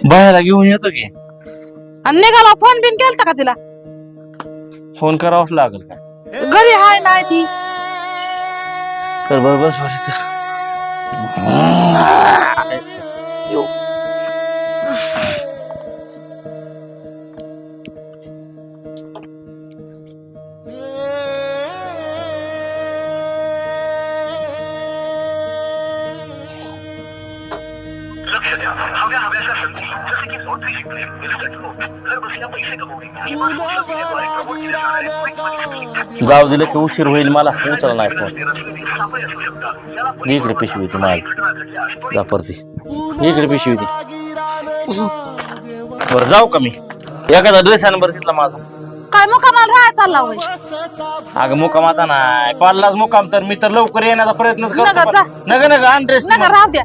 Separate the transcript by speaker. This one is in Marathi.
Speaker 1: बाहेर घेऊन येतो की.
Speaker 2: आणि निघाला फोन बिन केलता का तिला?
Speaker 1: फोन करावाच लागेल का?
Speaker 2: घरी हाय नाही ती.
Speaker 1: तर बरोबर सॉरी.
Speaker 3: लक्ष द्या, हव्याशा संधी जसे की लॉटरी जिंकणे, इन्स्टंट नोट, घर बसल्या पैसे कमवणे किंवा सोशल मीडियाद्वारे प्रमोट केले जाणारे क्विक मनी स्कीम.
Speaker 1: जाऊ दिलं की उशीर होईल, मला उचल नाही फोन.
Speaker 3: रचलेली सापळे असू शकतात. याला
Speaker 1: इकडे पिशवी ती माझी.
Speaker 3: घटना घडल्यास त्वरित
Speaker 1: जा परती इकडे पिशवी ती. बरं जाऊ का मी? एखादा ड्रेस आण बरं तिथला माझा.
Speaker 2: काय मुकामाला राहायला चालला होय?
Speaker 1: अगं मुकाम आता नाही पाडलाच मुकाम, तर मी तर लवकर येण्याचा प्रयत्न
Speaker 2: नका जा.
Speaker 1: करतो. नका नका आण ड्रेस.
Speaker 2: नका राहू द्या.